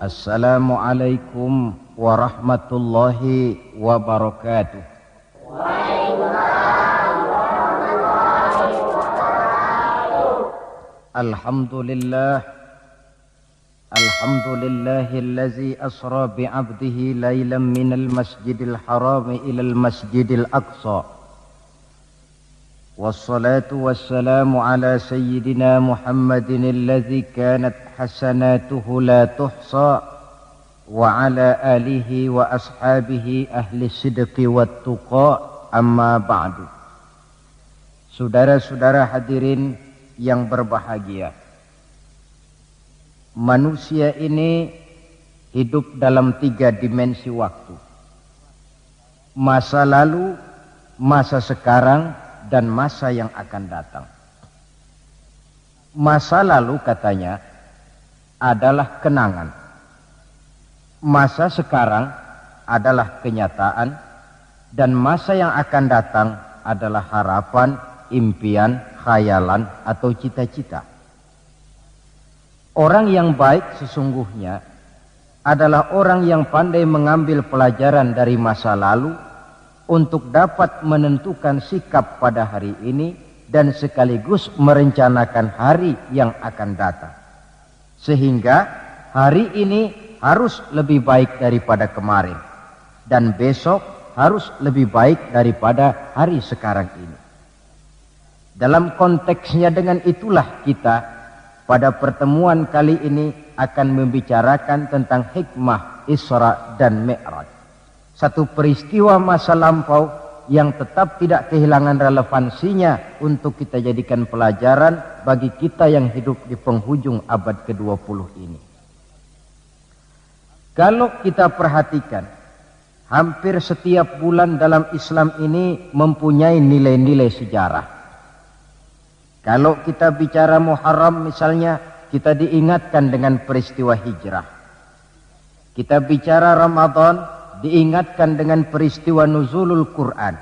Assalamualaikum warahmatullahi wabarakatuh. Waalaikumsalam warahmatullahi wabarakatuh. Alhamdulillahillazi asra bi'abdihi laylan minal masjidil harami ilal masjidil aqsa. Wassalatu wassalamu ala sayyidina Muhammadin alladzi kanat hasanatuhu la tuhsa wa ala alihi wa ashabihi ahli sidqi wat tuqa, amma ba'du. Saudara-saudara hadirin yang berbahagia, manusia ini hidup dalam 3 dimensi waktu: masa lalu, masa sekarang, dan masa yang akan datang. Masa lalu katanya adalah kenangan, masa sekarang adalah kenyataan, dan masa yang akan datang adalah harapan, impian, khayalan, atau cita-cita. Orang yang baik sesungguhnya adalah orang yang pandai mengambil pelajaran dari masa lalu untuk dapat menentukan sikap pada hari ini dan sekaligus merencanakan hari yang akan datang. Sehingga hari ini harus lebih baik daripada kemarin, dan besok harus lebih baik daripada hari sekarang ini. Dalam konteksnya dengan itulah kita pada pertemuan kali ini akan membicarakan tentang hikmah Isra dan Mi'raj. Satu peristiwa masa lampau yang tetap tidak kehilangan relevansinya untuk kita jadikan pelajaran bagi kita yang hidup di penghujung abad ke-20 ini. Kalau kita perhatikan, hampir setiap bulan dalam Islam ini mempunyai nilai-nilai sejarah. Kalau kita bicara Muharram misalnya, kita diingatkan dengan peristiwa hijrah. Kita bicara Ramadan, diingatkan dengan peristiwa nuzulul Quran.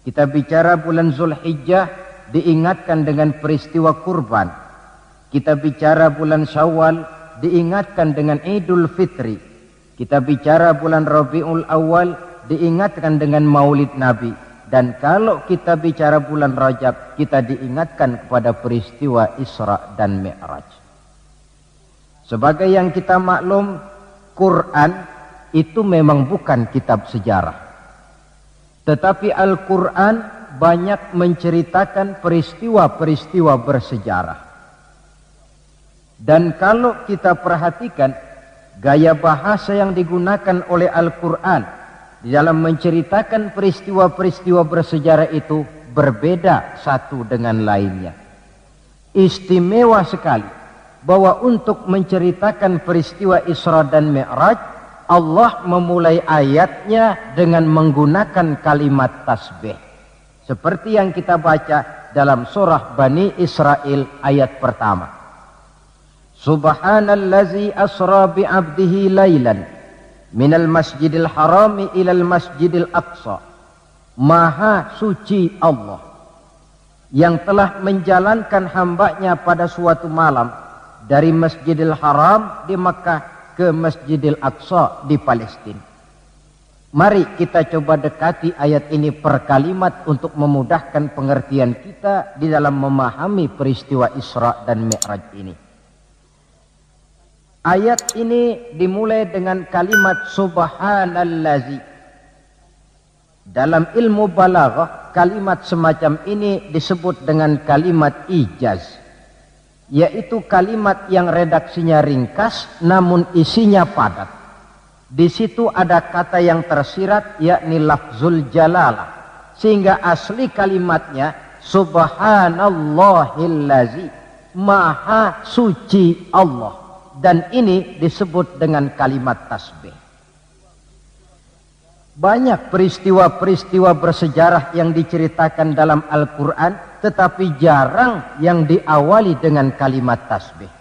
Kita bicara bulan Zulhijjah, diingatkan dengan peristiwa kurban. Kita bicara bulan Syawal, diingatkan dengan Idul Fitri. Kita bicara bulan Rabiul Awal, diingatkan dengan Maulid Nabi. Dan kalau kita bicara bulan Rajab, kita diingatkan kepada peristiwa Isra dan Mi'raj. Sebagai yang kita maklum, Quran itu memang bukan kitab sejarah. Tetapi Al-Quran banyak menceritakan peristiwa-peristiwa bersejarah. Dan kalau kita perhatikan gaya bahasa yang digunakan oleh Al-Quran di dalam menceritakan peristiwa-peristiwa bersejarah itu berbeda satu dengan lainnya. Istimewa sekali bahwa untuk menceritakan peristiwa Isra dan Mi'raj, Allah memulai ayatnya dengan menggunakan kalimat tasbih. Seperti yang kita baca dalam surah Bani Israel ayat pertama. Subhanallazi asra bi'abdihi laylan minal masjidil harami ilal masjidil aqsa. Maha suci Allah yang telah menjalankan hambanya pada suatu malam dari Masjidil Haram di Makkah ke Masjidil Aqsa di Palestina. Mari kita coba dekati ayat ini per kalimat untuk memudahkan pengertian kita di dalam memahami peristiwa Isra dan Mi'raj ini. Ayat ini dimulai dengan kalimat subhanallazi. Dalam ilmu balaghah, kalimat semacam ini disebut dengan kalimat ijaz, yaitu kalimat yang redaksinya ringkas namun isinya padat. Di situ ada kata yang tersirat, yakni lafzul jalalah, sehingga asli kalimatnya subhanallahillazi, maha suci Allah, dan ini disebut dengan kalimat tasbih. Banyak peristiwa-peristiwa bersejarah yang diceritakan dalam Al-Quran, tetapi jarang yang diawali dengan kalimat tasbih.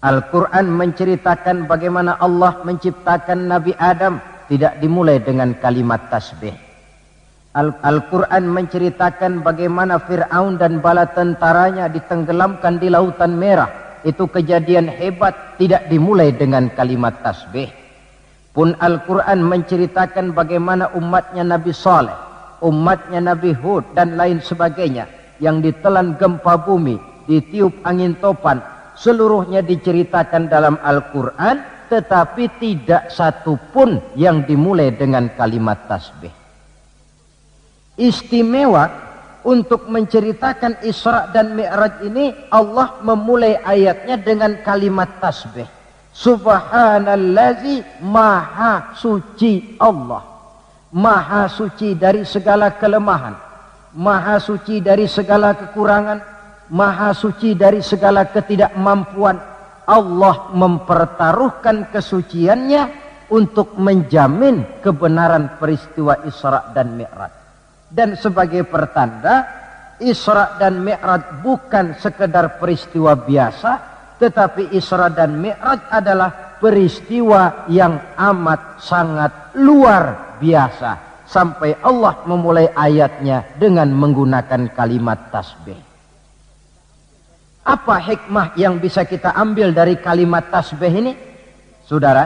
Al-Quran menceritakan bagaimana Allah menciptakan Nabi Adam, tidak dimulai dengan kalimat tasbih. Al-Quran menceritakan bagaimana Fir'aun dan bala tentaranya ditenggelamkan di Lautan Merah, itu kejadian hebat tidak dimulai dengan kalimat tasbih. Pun Al-Quran menceritakan bagaimana umatnya Nabi Saleh, umatnya Nabi Hud dan lain sebagainya yang ditelan gempa bumi, ditiup angin topan, seluruhnya diceritakan dalam Al-Quran, tetapi tidak satu pun yang dimulai dengan kalimat tasbih. Istimewa untuk menceritakan Isra dan Mi'raj ini, Allah memulai ayatnya dengan kalimat tasbih. Subhanallazi, maha suci Allah, maha suci dari segala kelemahan, maha suci dari segala kekurangan, maha suci dari segala ketidakmampuan. Allah mempertaruhkan kesuciannya untuk menjamin kebenaran peristiwa Isra dan Mi'raj. Dan sebagai pertanda, Isra dan Mi'raj bukan sekedar peristiwa biasa, tetapi Isra dan Mi'raj adalah peristiwa yang amat sangat luar biasa. Sampai Allah memulai ayatnya dengan menggunakan kalimat tasbih. Apa hikmah yang bisa kita ambil dari kalimat tasbih ini? Saudara,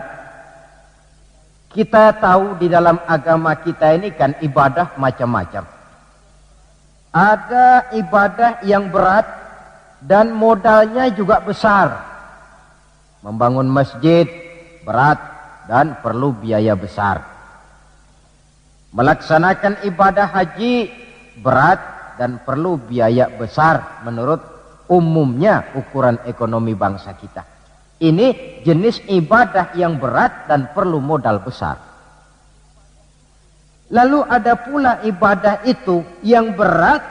kita tahu di dalam agama kita ini kan ibadah macam-macam. Ada ibadah yang berat dan modalnya juga besar. Membangun masjid berat dan perlu biaya besar. Melaksanakan ibadah haji berat dan perlu biaya besar menurut umumnya ukuran ekonomi bangsa kita. Ini jenis ibadah yang berat dan perlu modal besar. Lalu ada pula ibadah itu yang berat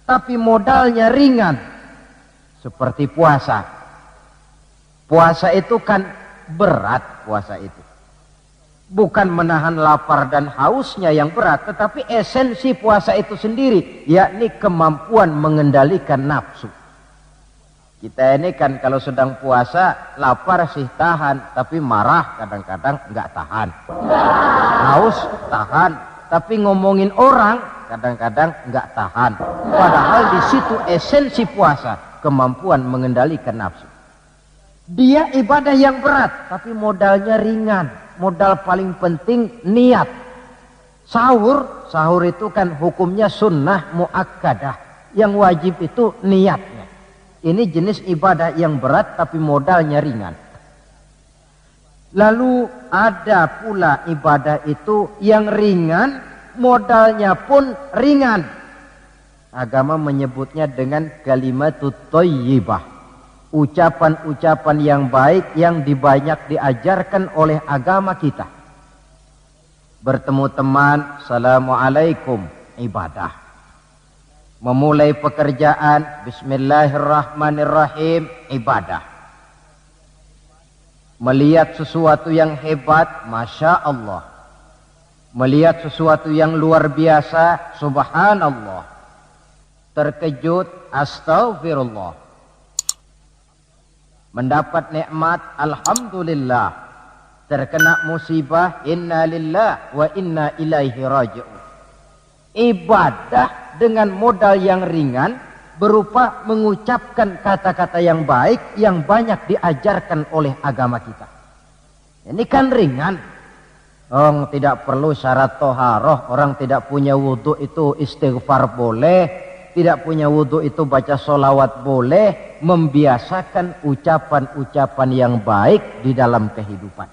tapi modalnya ringan. Seperti puasa. Puasa itu kan berat, puasa itu. Bukan menahan lapar dan hausnya yang berat, tetapi esensi puasa itu sendiri, yakni kemampuan mengendalikan nafsu. Kita ini kan kalau sedang puasa, lapar sih tahan, tapi marah kadang-kadang nggak tahan. Haus tahan, tapi ngomongin orang kadang-kadang nggak tahan. Padahal di situ esensi puasa, kemampuan mengendalikan nafsu. Dia ibadah yang berat, tapi modalnya ringan. Modal paling penting niat. Sahur itu kan hukumnya sunnah muakkadah. Yang wajib itu niatnya. Ini jenis ibadah yang berat, tapi modalnya ringan. Lalu ada pula ibadah itu yang ringan, modalnya pun ringan. Agama menyebutnya dengan kalimatut thayyibah. Ucapan-ucapan yang baik yang dibanyak diajarkan oleh agama kita. Bertemu teman, assalamualaikum, ibadah. Memulai pekerjaan, bismillahirrahmanirrahim, ibadah. Melihat sesuatu yang hebat, masya Allah. Melihat sesuatu yang luar biasa, subhanallah. Terkejut, astaghfirullah. Mendapat nikmat, alhamdulillah. Terkena musibah, inna lillah wa inna ilaihi raji'un. Ibadah dengan modal yang ringan berupa mengucapkan kata-kata yang baik yang banyak diajarkan oleh agama kita. Ini kan ringan. Orang tidak perlu syarat toharoh, orang tidak punya wudhu itu istighfar boleh. Tidak punya wudhu itu baca sholawat boleh. Membiasakan ucapan-ucapan yang baik di dalam kehidupan.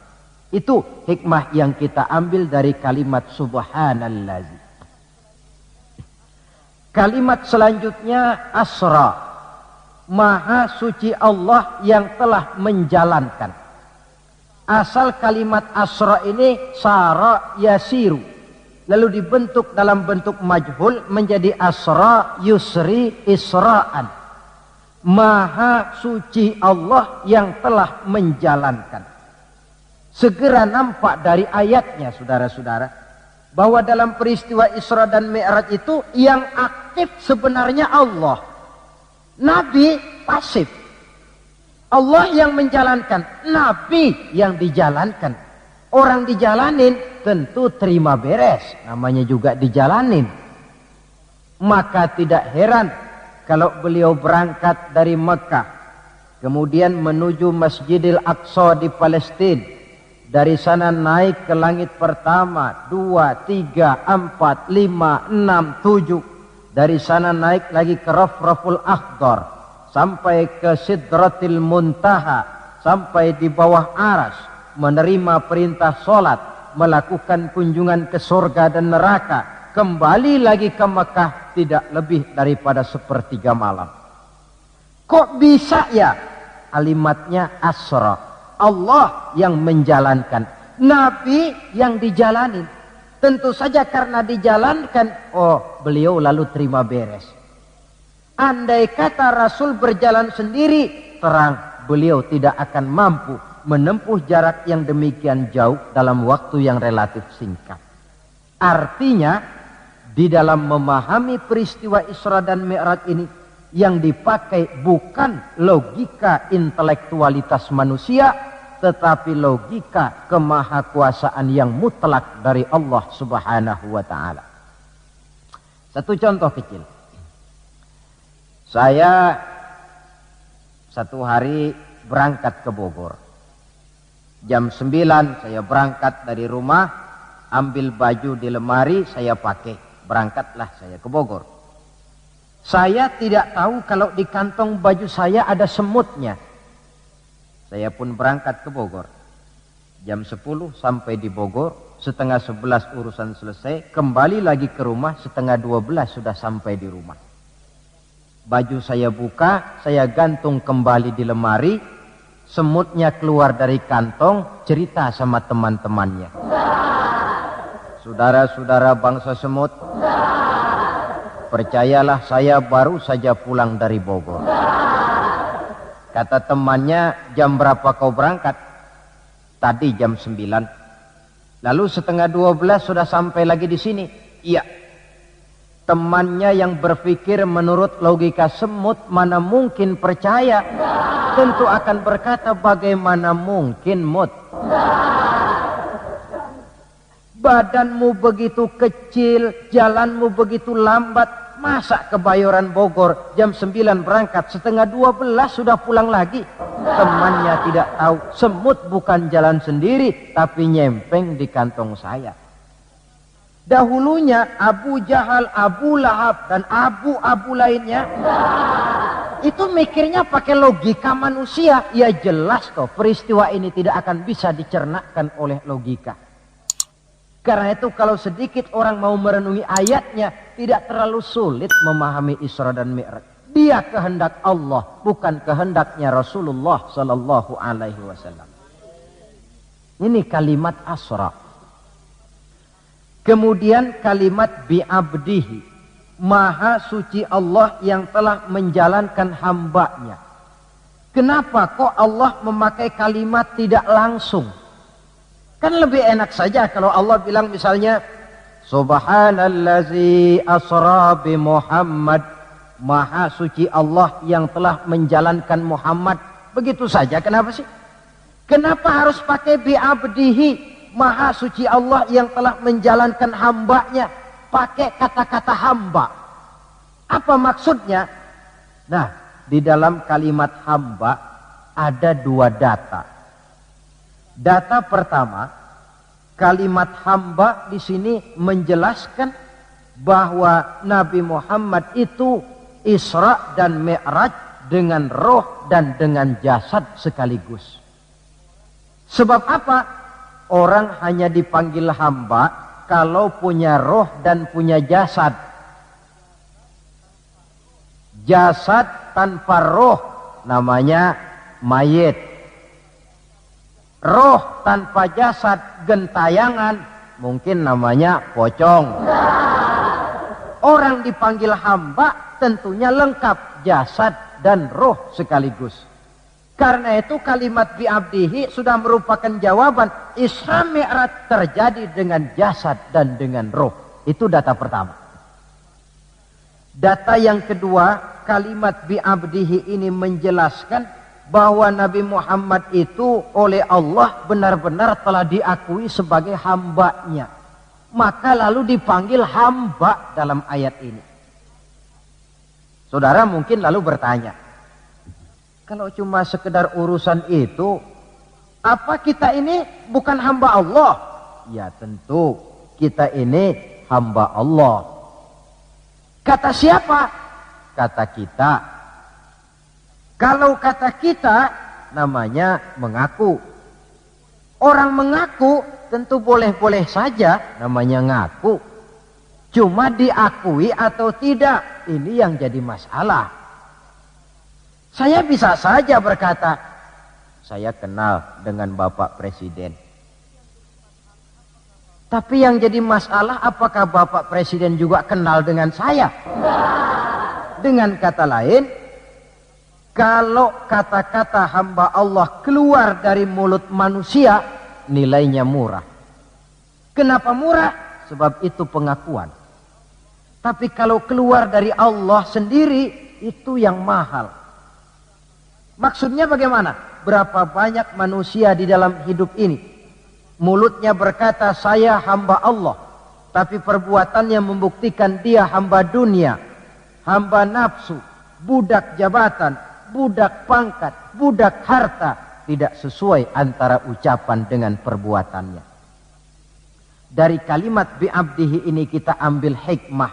Itu hikmah yang kita ambil dari kalimat subhanallazi. Kalimat selanjutnya asra. Maha suci Allah yang telah menjalankan. Asal kalimat asra ini sara yasiru. Lalu dibentuk dalam bentuk majhul menjadi asra yusri isra'an. Maha suci Allah yang telah menjalankan. Segera nampak dari ayatnya, saudara-saudara, bahwa dalam peristiwa Isra dan Mi'raj itu yang aktif sebenarnya Allah. Nabi pasif. Allah yang menjalankan, Nabi yang dijalankan. Orang dijalanin tentu terima beres, namanya juga dijalanin. Maka tidak heran kalau beliau berangkat dari Mekah kemudian menuju Masjidil Aqsa di Palestina, dari sana naik ke langit pertama, 2, 3, 4, 5, 6, 7, dari sana naik lagi ke Rafraful Akhdar, sampai ke Sidratil Muntaha, sampai di bawah aras, menerima perintah sholat, melakukan kunjungan ke surga dan neraka, kembali lagi ke Mekah tidak lebih daripada sepertiga malam. Kok bisa ya? Kalimatnya asra. Allah yang menjalankan, Nabi yang dijalanin. Tentu saja karena dijalankan, oh beliau lalu terima beres. Andai kata Rasul berjalan sendiri, terang beliau tidak akan mampu menempuh jarak yang demikian jauh dalam waktu yang relatif singkat. Artinya, di dalam memahami peristiwa Isra dan Mi'raj ini, yang dipakai bukan logika intelektualitas manusia, tetapi logika kemahakuasaan yang mutlak dari Allah Subhanahu wa ta'ala. Satu contoh kecil. Saya satu hari berangkat ke Bogor. Jam 9 saya berangkat dari rumah, ambil baju di lemari, saya pakai. Berangkatlah saya ke Bogor. Saya tidak tahu kalau di kantong baju saya ada semutnya. Saya pun berangkat ke Bogor. Jam 10 sampai di Bogor, setengah 11 urusan selesai, kembali lagi ke rumah, setengah 12 sudah sampai di rumah. Baju saya buka, saya gantung kembali di lemari, semutnya keluar dari kantong, cerita sama teman-temannya. Saudara-saudara bangsa semut, percayalah saya baru saja pulang dari Bogor. Kata temannya, jam berapa kau berangkat? Tadi jam 9. Lalu setengah 12 sudah sampai lagi di sini? Iya. Temannya yang berpikir menurut logika semut, mana mungkin percaya. Tentu akan berkata, bagaimana mungkin mut? Badanmu begitu kecil, jalanmu begitu lambat, masa ke Bayoran Bogor jam 9 berangkat, setengah 12 sudah pulang lagi? Temannya tidak tahu, semut bukan jalan sendiri, tapi nyempeng di kantong saya. Dahulunya Abu Jahal, Abu Lahab, dan abu-abu lainnya, itu mikirnya pakai logika manusia. Ya jelas toh, peristiwa ini tidak akan bisa dicernakkan oleh logika. Karena itu kalau sedikit orang mau merenungi ayatnya, tidak terlalu sulit memahami Isra dan Mi'raj. Dia kehendak Allah, bukan kehendaknya Rasulullah Sallallahu Alaihi Wasallam. Ini kalimat asra. Kemudian kalimat bi'abdihi, maha suci Allah yang telah menjalankan hambanya. Kenapa kok Allah memakai kalimat tidak langsung? Kan lebih enak saja kalau Allah bilang misalnya, Subhanallazi asra bi Muhammad, maha suci Allah yang telah menjalankan Muhammad. Begitu saja, kenapa sih? Kenapa harus pakai bi'abdihi? Maha suci Allah yang telah menjalankan hambanya, pakai kata-kata hamba. Apa maksudnya? Nah, di dalam kalimat hamba ada dua data. Data pertama, kalimat hamba di sini menjelaskan bahwa Nabi Muhammad itu Isra dan Mi'raj dengan roh dan dengan jasad sekaligus. Sebab apa? Orang hanya dipanggil hamba kalau punya roh dan punya jasad. Jasad tanpa roh namanya mayit. Roh tanpa jasad gentayangan, mungkin namanya pocong. Orang dipanggil hamba tentunya lengkap jasad dan roh sekaligus. Karena itu kalimat bi'abdihi sudah merupakan jawaban Isra Mi'raj terjadi dengan jasad dan dengan roh. Itu data pertama. Data yang kedua, kalimat bi'abdihi ini menjelaskan bahwa Nabi Muhammad itu oleh Allah benar-benar telah diakui sebagai hambanya. Maka lalu dipanggil hamba dalam ayat ini. Saudara mungkin lalu bertanya, Kalau cuma sekedar urusan itu, apa kita ini bukan hamba Allah? Ya tentu, kita ini hamba Allah. Kata siapa? Kata kita. Kalau kata kita, namanya mengaku. Orang mengaku tentu boleh-boleh saja, namanya ngaku. Cuma diakui atau tidak, ini yang jadi masalah. Saya bisa saja berkata, saya kenal dengan Bapak Presiden. Tapi yang jadi masalah, apakah Bapak Presiden juga kenal dengan saya? Dengan kata lain, kalau kata-kata hamba Allah keluar dari mulut manusia, nilainya murah. Kenapa murah? Sebab itu pengakuan. Tapi kalau keluar dari Allah sendiri, itu yang mahal. Maksudnya bagaimana? Berapa banyak manusia di dalam hidup ini, mulutnya berkata saya hamba Allah, tapi perbuatannya membuktikan dia hamba dunia, hamba nafsu, budak jabatan, budak pangkat, budak harta. Tidak sesuai antara ucapan dengan perbuatannya. Dari kalimat bi'abdihi ini kita ambil hikmah.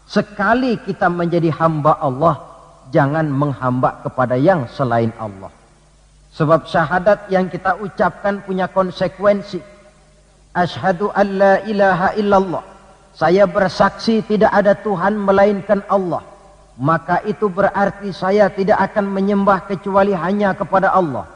Sekali kita menjadi hamba Allah, jangan menghamba kepada yang selain Allah. Sebab syahadat yang kita ucapkan punya konsekuensi. Asyhadu an la ilaha illallah. Saya bersaksi tidak ada Tuhan melainkan Allah. Maka itu berarti saya tidak akan menyembah kecuali hanya kepada Allah.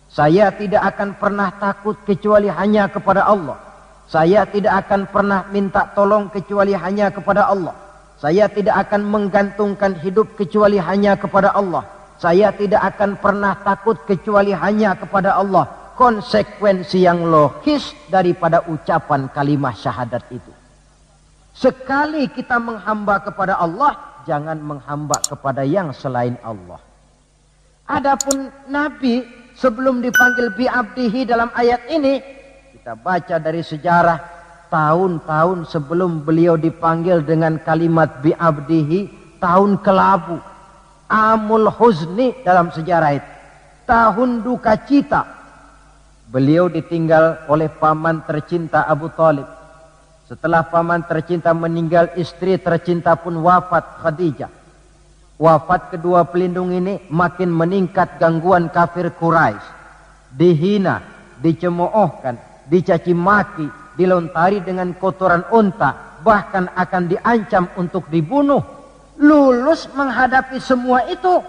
Saya tidak akan pernah takut kecuali hanya kepada Allah. Saya tidak akan pernah minta tolong kecuali hanya kepada Allah. Saya tidak akan menggantungkan hidup kecuali hanya kepada Allah. Saya tidak akan pernah takut kecuali hanya kepada Allah. Konsekuensi yang logis daripada ucapan kalimat syahadat itu. Sekali kita menghamba kepada Allah, jangan menghamba kepada yang selain Allah. Adapun Nabi sebelum dipanggil bi'abdihi dalam ayat ini, kita baca dari sejarah tahun-tahun sebelum beliau dipanggil dengan kalimat bi'abdihi, tahun kelabu, amul huzni dalam sejarah itu, tahun duka cita. Beliau ditinggal oleh paman tercinta Abu Thalib. Setelah paman tercinta meninggal, istri tercinta pun wafat, Khadijah. Wafat kedua pelindung ini makin meningkat gangguan kafir Quraisy. Dihina, dicemoohkan, dicaci maki, dilontari dengan kotoran unta, bahkan akan diancam untuk dibunuh. Lulus menghadapi semua itu,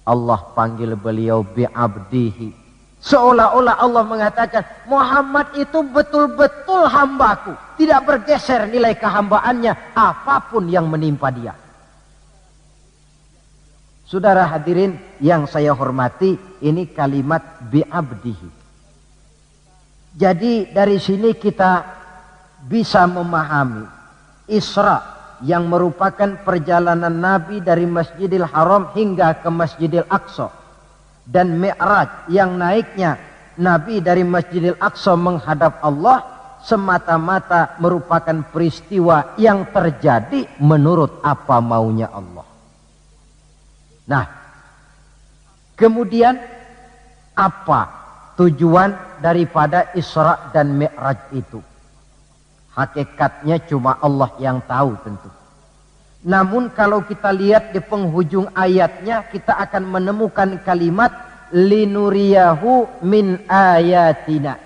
Allah panggil beliau bi'abdihi. Seolah-olah Allah mengatakan, Muhammad itu betul-betul hambaku, tidak bergeser nilai kehambaannya apapun yang menimpa dia. Saudara hadirin yang saya hormati, ini kalimat bi'abdihi. Jadi dari sini kita bisa memahami Isra yang merupakan perjalanan Nabi dari Masjidil Haram hingga ke Masjidil Aqsa, dan Mi'raj yang naiknya Nabi dari Masjidil Aqsa menghadap Allah semata-mata merupakan peristiwa yang terjadi menurut apa maunya Allah. Nah, kemudian apa tujuan daripada Isra dan Mi'raj itu? Hakikatnya cuma Allah yang tahu tentu. Namun kalau kita lihat di penghujung ayatnya, kita akan menemukan kalimat linuriyahu min ayatina.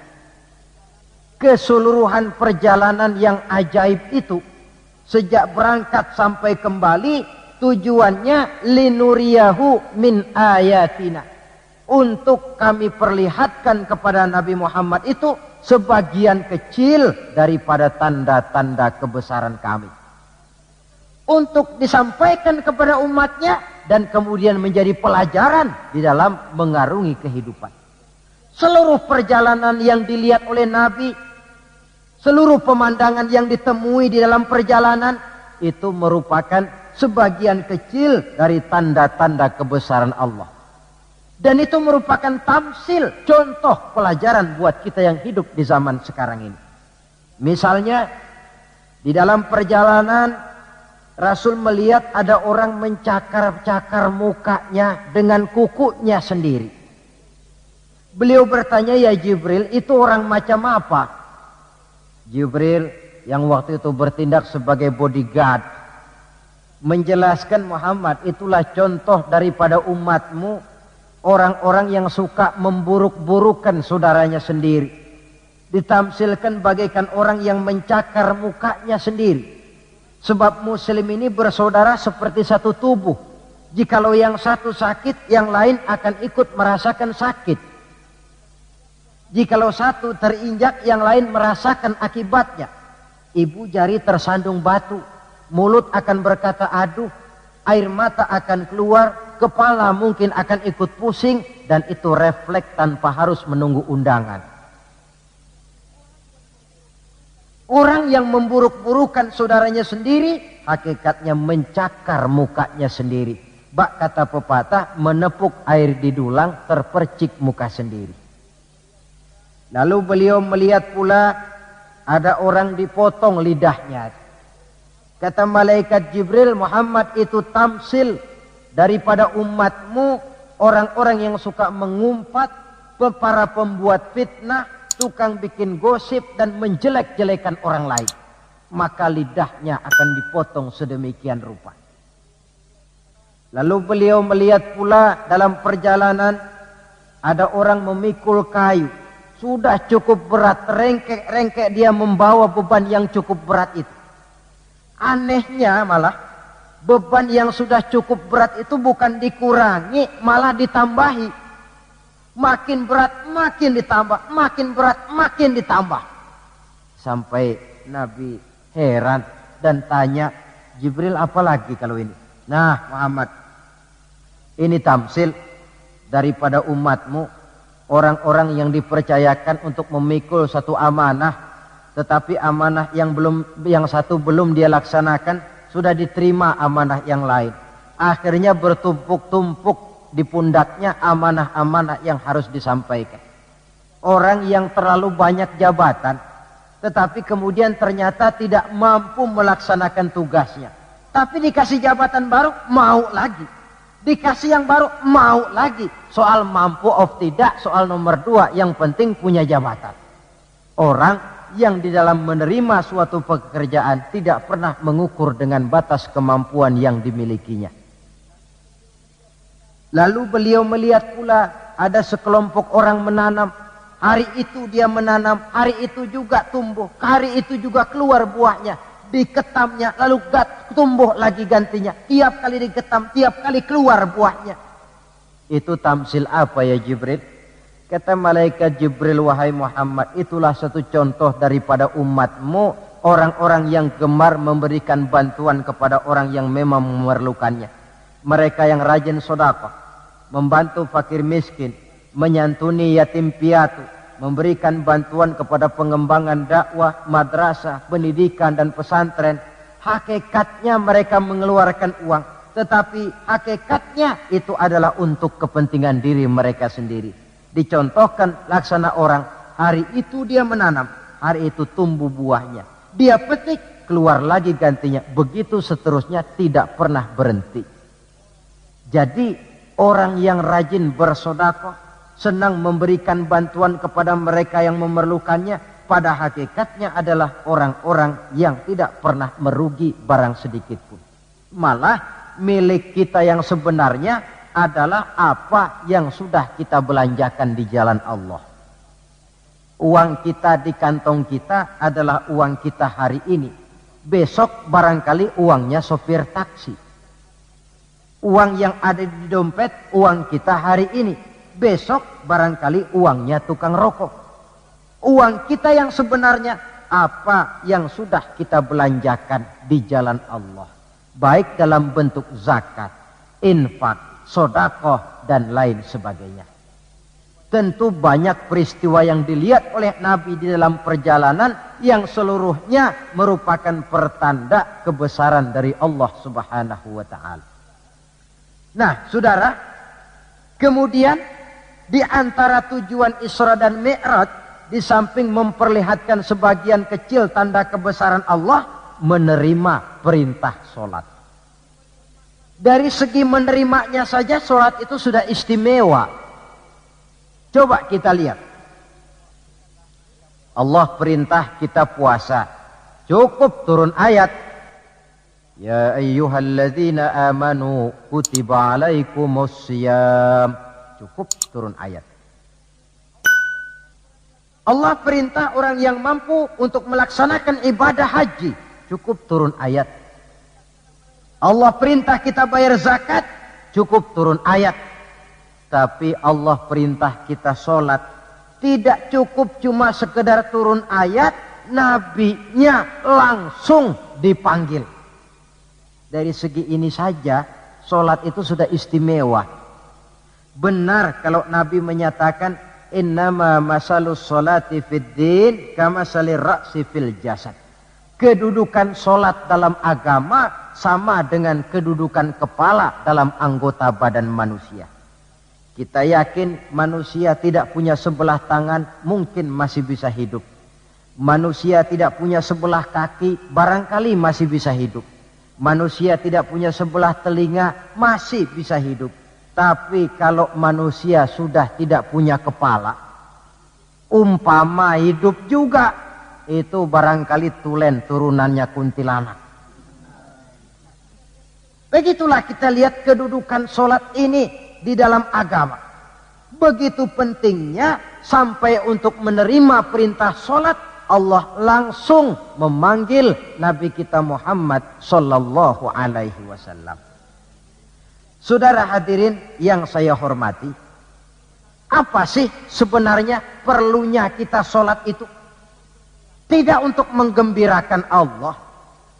Keseluruhan perjalanan yang ajaib itu, sejak berangkat sampai kembali, tujuannya linuriyahu min ayatina, untuk kami perlihatkan kepada Nabi Muhammad itu sebagian kecil daripada tanda-tanda kebesaran kami, untuk disampaikan kepada umatnya dan kemudian menjadi pelajaran di dalam mengarungi kehidupan. Seluruh perjalanan yang dilihat oleh Nabi, seluruh pemandangan yang ditemui di dalam perjalanan itu merupakan sebagian kecil dari tanda-tanda kebesaran Allah. Dan itu merupakan tamsil, contoh pelajaran buat kita yang hidup di zaman sekarang ini. Misalnya, di dalam perjalanan Rasul melihat ada orang mencakar-cakar mukanya dengan kukunya sendiri. Beliau bertanya, ya Jibril, itu orang macam apa? Jibril yang waktu itu bertindak sebagai bodyguard menjelaskan, Muhammad, itulah contoh daripada umatmu, orang-orang yang suka memburuk-burukan saudaranya sendiri. Ditamsilkan bagaikan orang yang mencakar mukanya sendiri. Sebab muslim ini bersaudara seperti satu tubuh. Jikalau yang satu sakit, yang lain akan ikut merasakan sakit. Jikalau satu terinjak, yang lain merasakan akibatnya. Ibu jari tersandung batu, mulut akan berkata aduh, air mata akan keluar, kepala mungkin akan ikut pusing, dan itu refleks tanpa harus menunggu undangan. Orang yang memburuk-burukan saudaranya sendiri, hakikatnya mencakar mukanya sendiri. Bak kata pepatah, menepuk air di dulang, terpercik muka sendiri. Lalu beliau melihat pula ada orang dipotong lidahnya. Kata malaikat Jibril, Muhammad, itu tamsil daripada umatmu, orang-orang yang suka mengumpat, para pembuat fitnah, tukang bikin gosip dan menjelek-jelekan orang lain. Maka lidahnya akan dipotong sedemikian rupa. Lalu beliau melihat pula dalam perjalanan ada orang memikul kayu. Sudah cukup berat, rengkek-rengkek dia membawa beban yang cukup berat itu. Anehnya malah beban yang sudah cukup berat itu bukan dikurangi, malah ditambahi. Makin berat makin ditambah, makin berat makin ditambah. Sampai Nabi heran dan tanya, Jibril, apa lagi kalau ini? Nah Muhammad, ini tamsil daripada umatmu, orang-orang yang dipercayakan untuk memikul satu amanah, tetapi amanah yang satu belum dia laksanakan, sudah diterima amanah yang lain. Akhirnya bertumpuk-tumpuk di pundaknya amanah-amanah yang harus disampaikan. Orang yang terlalu banyak jabatan, tetapi kemudian ternyata tidak mampu melaksanakan tugasnya. Tapi dikasih jabatan baru, mau lagi. Dikasih yang baru, mau lagi. Soal mampu of tidak, soal nomor 2, yang penting punya jabatan. Orang yang di dalam menerima suatu pekerjaan tidak pernah mengukur dengan batas kemampuan yang dimilikinya. Lalu beliau melihat pula ada sekelompok orang menanam. Hari itu dia menanam, hari itu juga tumbuh, hari itu juga keluar buahnya. Diketamnya, lalu tumbuh lagi gantinya. Tiap kali diketam, tiap kali keluar buahnya. Itu tamsil apa ya Jibril? Kata malaikat Jibril, wahai Muhammad, itulah satu contoh daripada umatmu, orang-orang yang gemar memberikan bantuan kepada orang yang memang memerlukannya. Mereka yang rajin sedekah, membantu fakir miskin, menyantuni yatim piatu, memberikan bantuan kepada pengembangan dakwah, madrasah, pendidikan dan pesantren. Hakikatnya mereka mengeluarkan uang, tetapi hakikatnya itu adalah untuk kepentingan diri mereka sendiri. Dicontohkan laksana orang, hari itu dia menanam, hari itu tumbuh buahnya. Dia petik, keluar lagi gantinya. Begitu seterusnya, tidak pernah berhenti. Jadi orang yang rajin bersedekah, senang memberikan bantuan kepada mereka yang memerlukannya, pada hakikatnya adalah orang-orang yang tidak pernah merugi barang sedikit pun. Malah milik kita yang sebenarnya adalah apa yang sudah kita belanjakan di jalan Allah. Uang kita di kantong kita adalah uang kita hari ini. Besok barangkali uangnya sopir taksi. Uang yang ada di dompet, uang kita hari ini. Besok barangkali uangnya tukang rokok. Uang kita yang sebenarnya, apa yang sudah kita belanjakan di jalan Allah. Baik dalam bentuk zakat, infak, sedekah, dan lain sebagainya. Tentu banyak peristiwa yang dilihat oleh Nabi di dalam perjalanan yang seluruhnya merupakan pertanda kebesaran dari Allah Subhanahu wa Ta'ala. Nah, saudara, kemudian di antara tujuan Isra dan Mi'raj, di samping memperlihatkan sebagian kecil tanda kebesaran Allah, menerima perintah sholat. Dari segi menerimanya saja sholat itu sudah istimewa. Coba kita lihat. Allah perintah kita puasa. Cukup turun ayat. Ya ayyuhalladzina amanu kutiba alaikumussyiyam. Cukup turun ayat. Allah perintah orang yang mampu untuk melaksanakan ibadah haji. Cukup turun ayat. Allah perintah kita bayar zakat. Cukup turun ayat. Tapi Allah perintah kita sholat. Tidak cukup cuma sekedar turun ayat. Nabinya langsung dipanggil. Dari segi ini saja sholat itu sudah istimewa. Benar kalau Nabi menyatakan innama masalus sholati fid din kama salir ra'si fil jasad. Kedudukan sholat dalam agama sama dengan kedudukan kepala dalam anggota badan manusia. Kita yakin manusia tidak punya sebelah tangan mungkin masih bisa hidup. Manusia tidak punya sebelah kaki barangkali masih bisa hidup. Manusia tidak punya sebelah telinga masih bisa hidup. Tapi kalau manusia sudah tidak punya kepala, umpama hidup juga, itu barangkali tulen turunannya kuntilanak. Begitulah kita lihat kedudukan sholat ini di dalam agama. Begitu pentingnya sampai untuk menerima perintah sholat, Allah langsung memanggil Nabi kita Muhammad sallallahu alaihi wasallam. Saudara hadirin yang saya hormati, apa sih sebenarnya perlunya kita sholat itu? Tidak untuk menggembirakan Allah.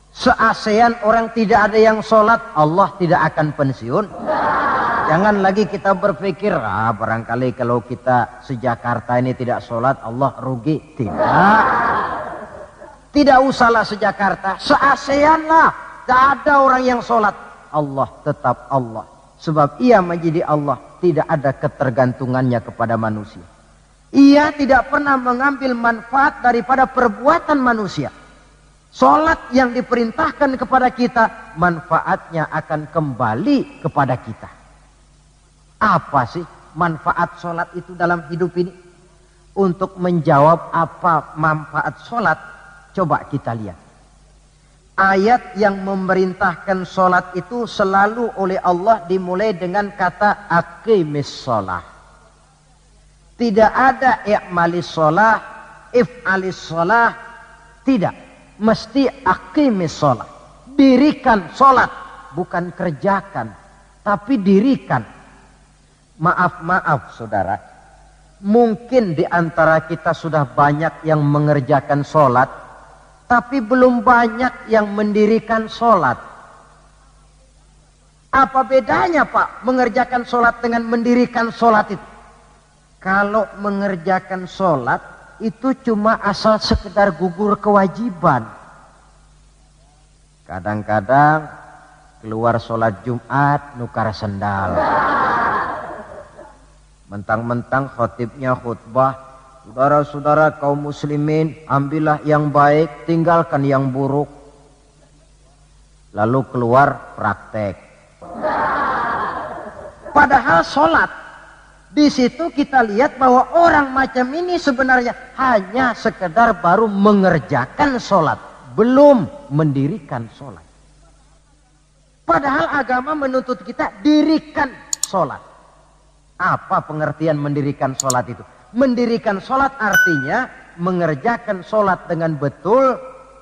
Se-ASEAN orang tidak ada yang sholat, Allah tidak akan pensiun. Jangan lagi kita berpikir, barangkali kalau kita se-Jakarta ini tidak sholat, Allah rugi. Tidak. Tidak usahlah se-Jakarta, se-ASEAN lah. Tidak ada orang yang sholat. Allah tetap Allah. Sebab ia menjadi Allah, tidak ada ketergantungannya kepada manusia. Ia tidak pernah mengambil manfaat daripada perbuatan manusia. Sholat yang diperintahkan kepada kita, manfaatnya akan kembali kepada kita. Apa sih manfaat sholat itu dalam hidup ini? Untuk menjawab apa manfaat sholat, coba kita lihat. Ayat yang memerintahkan sholat itu selalu oleh Allah dimulai dengan kata aqimis sholah. Tidak ada i'malis sholah, if'alis sholah. Tidak. Mesti aqimis sholah. Dirikan sholat. Bukan kerjakan. Tapi dirikan. Maaf saudara. Mungkin di antara kita sudah banyak yang mengerjakan sholat. Tapi belum banyak yang mendirikan sholat. Apa bedanya Pak mengerjakan sholat dengan mendirikan sholat itu? Kalau mengerjakan sholat itu cuma asal sekedar gugur kewajiban. Kadang-kadang keluar sholat Jumat nukar sendal. Mentang-mentang khotibnya khutbah. Saudara-saudara kaum muslimin, ambillah yang baik, tinggalkan yang buruk. Lalu keluar praktek. Padahal sholat. Di situ kita lihat bahwa orang macam ini sebenarnya hanya sekedar baru mengerjakan sholat. Belum mendirikan sholat. Padahal agama menuntut kita dirikan sholat. Apa pengertian mendirikan sholat itu? Mendirikan sholat artinya mengerjakan sholat dengan betul,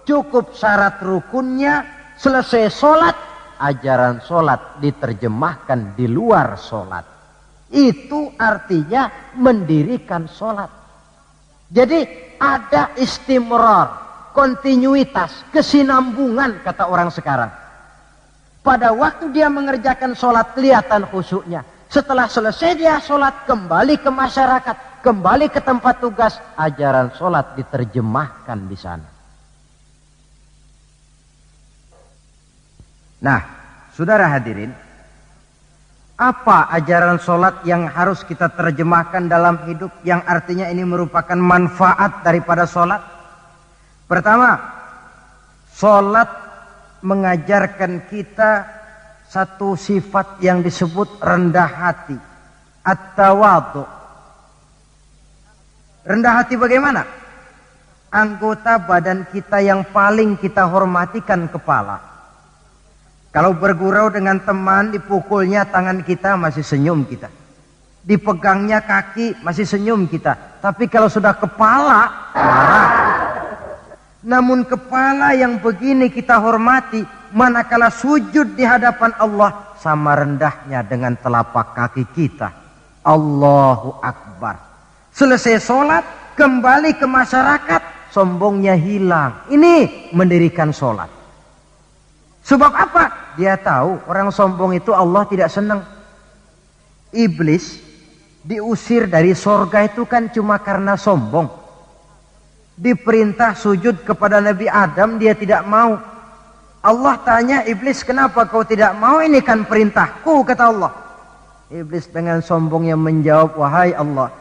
cukup syarat rukunnya, selesai sholat, ajaran sholat diterjemahkan di luar sholat. Itu artinya mendirikan sholat. Jadi ada istimrar, kontinuitas, kesinambungan kata orang sekarang. Pada waktu dia mengerjakan sholat kelihatan khusyuknya. Setelah selesai dia sholat kembali ke masyarakat, kembali ke tempat tugas, ajaran sholat diterjemahkan di sana. Nah, saudara hadirin, apa ajaran sholat yang harus kita terjemahkan dalam hidup, yang artinya ini merupakan manfaat daripada sholat? Pertama, Salat mengajarkan kita satu sifat yang disebut rendah hati, at-tawadhu. Rendah hati bagaimana? Anggota badan kita yang paling kita hormatikan kepala. Kalau bergurau dengan teman, dipukulnya tangan kita, masih senyum kita. Dipegangnya kaki, masih senyum kita. Tapi kalau sudah kepala, marah. Namun kepala yang begini kita hormati, manakala sujud di hadapan Allah, sama rendahnya dengan telapak kaki kita. Allahu Akbar. Selesai sholat, kembali ke masyarakat, sombongnya hilang. Ini mendirikan sholat. Sebab apa? Dia tahu orang sombong itu Allah tidak senang. Iblis diusir dari sorga itu kan cuma karena sombong. Diperintah sujud kepada Nabi Adam, dia tidak mau. Allah tanya Iblis, kenapa kau tidak mau? Ini kan perintahku, kata Allah. Iblis dengan sombongnya menjawab, wahai Allah,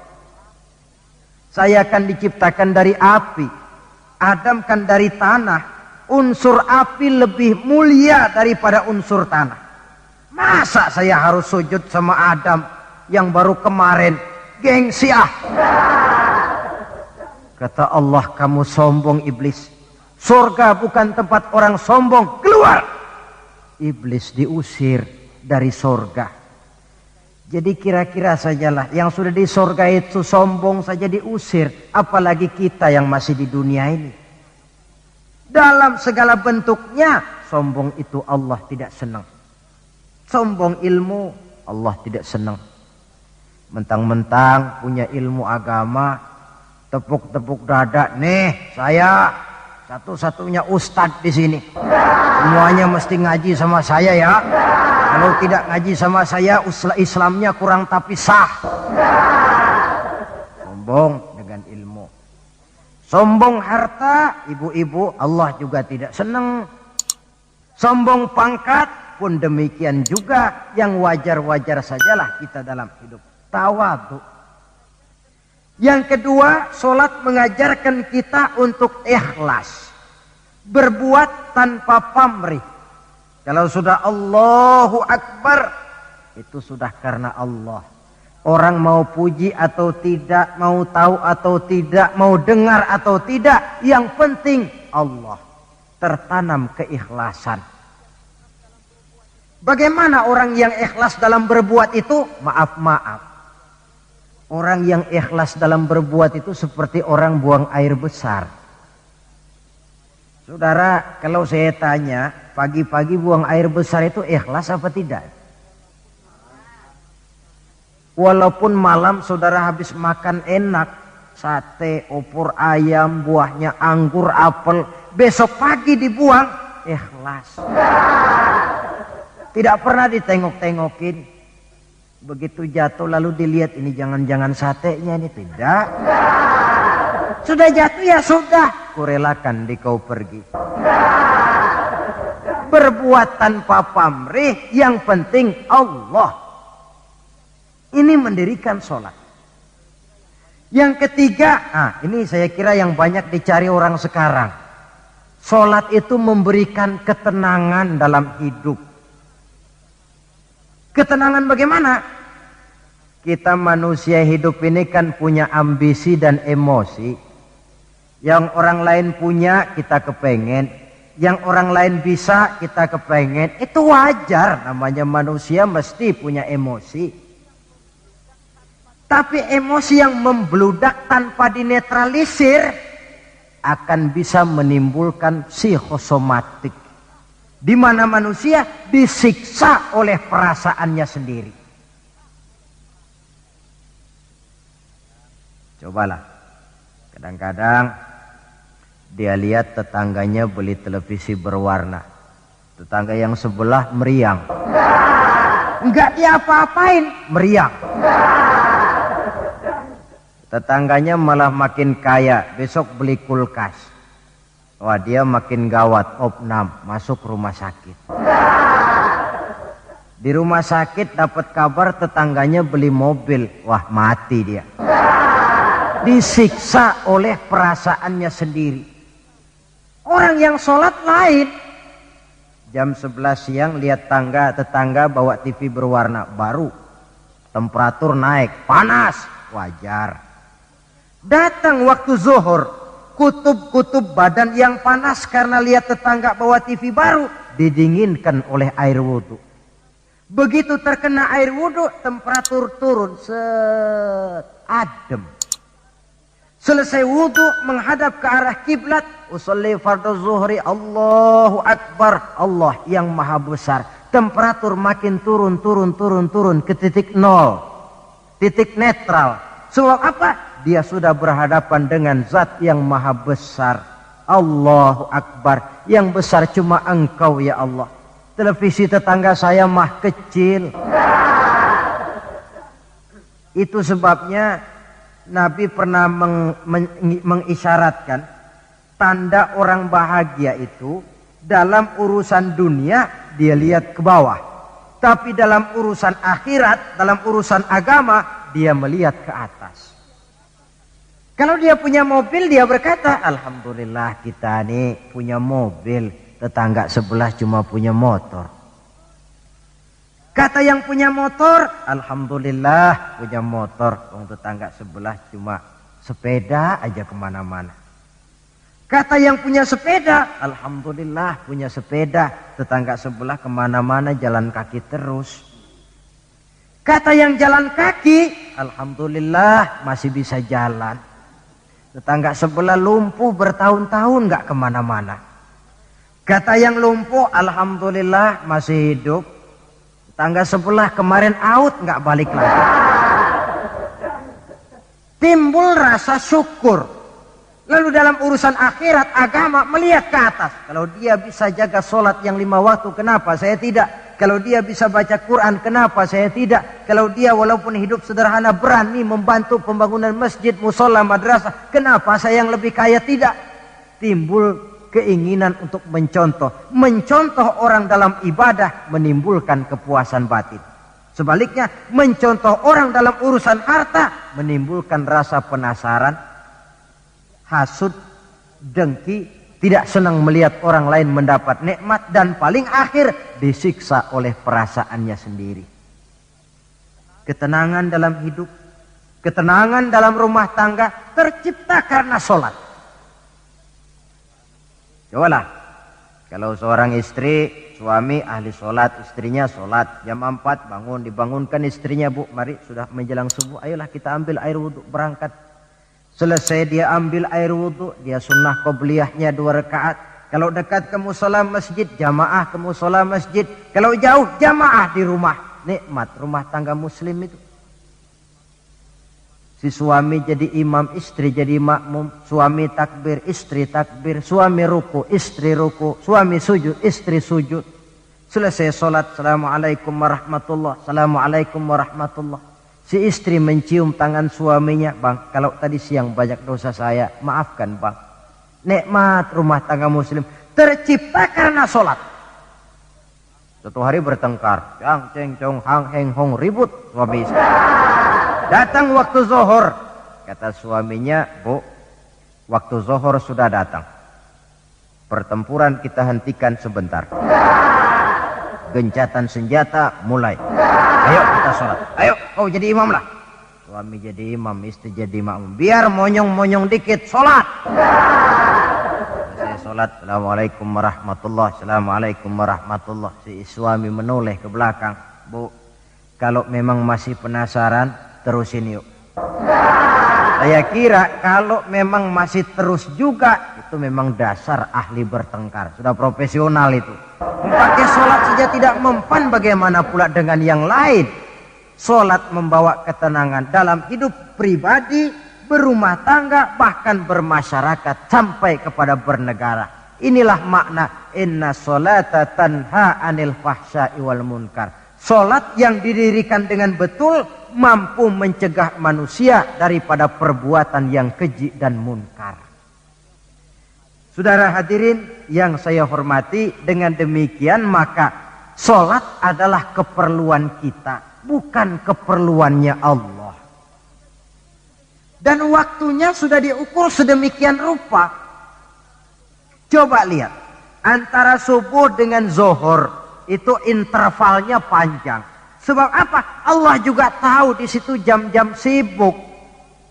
saya akan diciptakan dari api, Adam kan dari tanah. Unsur api lebih mulia daripada unsur tanah. Masa saya harus sujud sama Adam yang baru kemarin? Gengsi ah. Kata Allah, kamu sombong iblis. Surga bukan tempat orang sombong. Keluar. Iblis diusir dari surga. Jadi kira-kira sajalah yang sudah di surga itu sombong saja diusir. Apalagi kita yang masih di dunia ini. Dalam segala bentuknya sombong itu Allah tidak senang. Sombong ilmu Allah tidak senang. Mentang-mentang punya ilmu agama, tepuk-tepuk dada, nih saya satu-satunya ustadz di sini. Semuanya mesti ngaji sama saya ya. Kalau tidak ngaji sama saya, Islamnya kurang tapi sah. Sombong dengan ilmu. Sombong harta, ibu-ibu, Allah juga tidak senang. Sombong pangkat pun demikian juga, yang wajar-wajar sajalah kita dalam hidup. Tawadhu. Yang kedua, sholat mengajarkan kita untuk ikhlas. Berbuat tanpa pamrih. Kalau sudah Allahu Akbar, itu sudah karena Allah. Orang mau puji atau tidak, mau tahu atau tidak, mau dengar atau tidak, yang penting Allah. Tertanam keikhlasan. Bagaimana orang yang ikhlas dalam berbuat itu? Maaf-maaf. Orang yang ikhlas dalam berbuat itu seperti orang buang air besar. Saudara, kalau saya tanya, pagi-pagi buang air besar itu ikhlas apa tidak? Walaupun malam saudara habis makan enak, sate, opor ayam, buahnya anggur, apel, besok pagi dibuang, ikhlas. Tidak pernah ditengok-tengokin. Begitu jatuh lalu dilihat, ini jangan-jangan satenya ini, tidak. Sudah jatuh ya sudah, kurelakan kau pergi. Berbuat tanpa pamrih, yang penting Allah. Ini mendirikan sholat. Yang ketiga, ini saya kira yang banyak dicari orang sekarang. Sholat itu memberikan ketenangan dalam hidup. Ketenangan bagaimana? Kita manusia hidup ini kan punya ambisi dan emosi. Yang orang lain punya, kita kepengen. Yang orang lain bisa, kita kepengen. Itu wajar, namanya manusia mesti punya emosi. Tapi emosi yang membludak tanpa dinetralisir akan bisa menimbulkan psikosomatik. Di mana manusia disiksa oleh perasaannya sendiri. Cobalah. Kadang-kadang dia lihat tetangganya beli televisi berwarna. Tetangga yang sebelah meriang. Enggak dia apa-apain, meriang. Tetangganya malah makin kaya, besok beli kulkas. Wah, dia makin gawat, opnam, masuk rumah sakit. Di rumah sakit dapat kabar tetangganya beli mobil, wah mati dia. Disiksa oleh perasaannya sendiri. Orang yang sholat lain. Jam 11 siang lihat tetangga bawa TV berwarna baru. Temperatur naik, panas, wajar. Datang waktu zuhur, kutub-kutub badan yang panas karena lihat tetangga bawa TV baru, didinginkan oleh air wudhu. Begitu terkena air wudhu, temperatur turun, adem. Selesai wudhu menghadap ke arah kiblat, usolli fardhu zuhri, Allahu Akbar, Allah yang maha besar. Temperatur makin turun ke titik nol, titik netral. Sebab apa? Dia sudah berhadapan dengan zat yang maha besar. Allahu Akbar, yang besar cuma Engkau ya Allah. Televisi tetangga saya mah kecil. Itu sebabnya Nabi pernah mengisyaratkan tanda orang bahagia itu dalam urusan dunia dia lihat ke bawah, tapi dalam urusan akhirat, dalam urusan agama dia melihat ke atas. Kalau dia punya mobil dia berkata, alhamdulillah kita nih punya mobil, tetangga sebelah cuma punya motor. Kata yang punya motor, alhamdulillah punya motor, tetangga sebelah cuma sepeda aja kemana-mana. Kata yang punya sepeda, alhamdulillah punya sepeda, tetangga sebelah kemana-mana jalan kaki terus. Kata yang jalan kaki, alhamdulillah masih bisa jalan. Tetangga sebelah lumpuh bertahun-tahun gak kemana-mana. Kata yang lumpuh, alhamdulillah masih hidup. Tetangga sebelah kemarin out gak balik lagi. Timbul rasa syukur. Lalu dalam urusan akhirat, agama melihat ke atas. Kalau dia bisa jaga sholat yang 5 waktu, kenapa saya tidak? Kalau dia bisa baca Quran, kenapa saya tidak? Kalau dia walaupun hidup sederhana berani membantu pembangunan masjid, musola, madrasah, kenapa saya yang lebih kaya tidak? Timbul keinginan untuk mencontoh. Mencontoh orang dalam ibadah menimbulkan kepuasan batin. Sebaliknya, mencontoh orang dalam urusan harta menimbulkan rasa penasaran, hasud, dengki, tidak senang melihat orang lain mendapat nikmat, dan paling akhir disiksa oleh perasaannya sendiri. Ketenangan dalam hidup, ketenangan dalam rumah tangga tercipta karena sholat. Cobalah, kalau seorang istri, suami ahli sholat, istrinya sholat, jam 4 bangun, dibangunkan istrinya, bu mari sudah menjelang subuh, ayolah kita ambil air wudhu berangkat. Selesai dia ambil air wudhu, dia sunnah qobliyahnya 2 rakaat. Kalau dekat ke musola masjid, jamaah ke musola masjid. Kalau jauh, jamaah di rumah. Nikmat rumah tangga muslim itu. Si suami jadi imam, istri jadi makmum. Suami takbir, istri takbir. Suami ruku, istri ruku. Suami sujud, istri sujud. Selesai sholat, assalamualaikum warahmatullah, assalamualaikum warahmatullah. Si istri mencium tangan suaminya, bang, kalau tadi siang banyak dosa saya, maafkan bang. Nikmat rumah tangga muslim tercipta karena sholat. Suatu hari bertengkar, cang ceng cong hang heng hong, ribut suami istri. Datang waktu zuhur, kata suaminya, bu, waktu zuhur sudah datang. Pertempuran kita hentikan sebentar. Gencatan senjata mulai. Ayo kita sholat. Ayo kau jadi imam lah. Suami jadi imam, istri jadi makmum. Biar monyong-monyong dikit, sholat. Saya sholat, assalamualaikum warahmatullah, assalamualaikum warahmatullah. Si suami menoleh ke belakang. Bu, kalau memang masih penasaran, terusin yuk. Saya kira kalau memang masih terus juga, itu memang dasar ahli bertengkar. Sudah profesional itu. Pakai sholat saja tidak mempan, bagaimana pula dengan yang lain. Sholat membawa ketenangan dalam hidup pribadi, berumah tangga, bahkan bermasyarakat sampai kepada bernegara. Inilah makna inna sholata tanha anil fahsya'i wal munkar. Sholat yang didirikan dengan betul mampu mencegah manusia daripada perbuatan yang keji dan munkar. Saudara hadirin yang saya hormati, dengan demikian maka sholat adalah keperluan kita, bukan keperluannya Allah. Dan waktunya sudah diukur sedemikian rupa. Coba lihat, antara subuh dengan zuhur itu intervalnya panjang. Sebab apa? Allah juga tahu di situ jam-jam sibuk.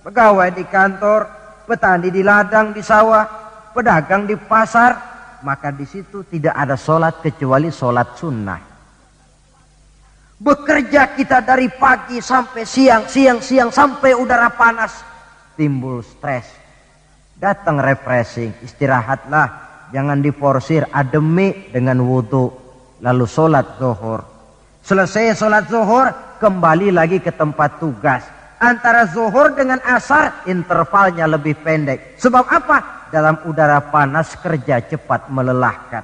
Pegawai di kantor, petani di ladang, di sawah, pedagang di pasar, maka di situ tidak ada sholat kecuali sholat sunnah. Bekerja kita dari pagi sampai siang sampai udara panas, timbul stres. Datang refreshing, istirahatlah, jangan diforsir, ademi dengan wudhu, lalu sholat zuhur. Selesai sholat zuhur, kembali lagi ke tempat tugas. Antara zuhur dengan asar, intervalnya lebih pendek. Sebab apa? Dalam udara panas kerja cepat melelahkan.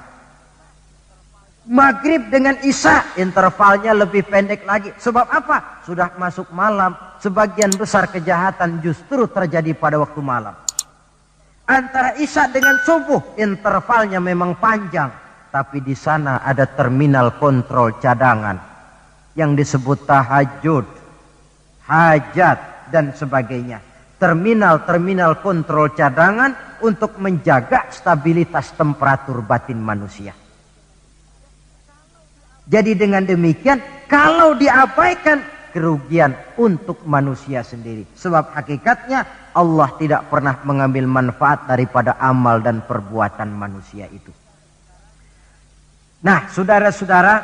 Maghrib dengan isya, intervalnya lebih pendek lagi. Sebab apa? Sudah masuk malam. Sebagian besar kejahatan justru terjadi pada waktu malam. Antara isya dengan subuh, intervalnya memang panjang. Tapi di sana ada terminal kontrol cadangan yang disebut tahajud, hajat, dan sebagainya. Terminal-terminal kontrol cadangan untuk menjaga stabilitas temperatur batin manusia. Jadi dengan demikian, kalau diabaikan, kerugian untuk manusia sendiri. Sebab hakikatnya Allah tidak pernah mengambil manfaat daripada amal dan perbuatan manusia itu. Nah, saudara-saudara,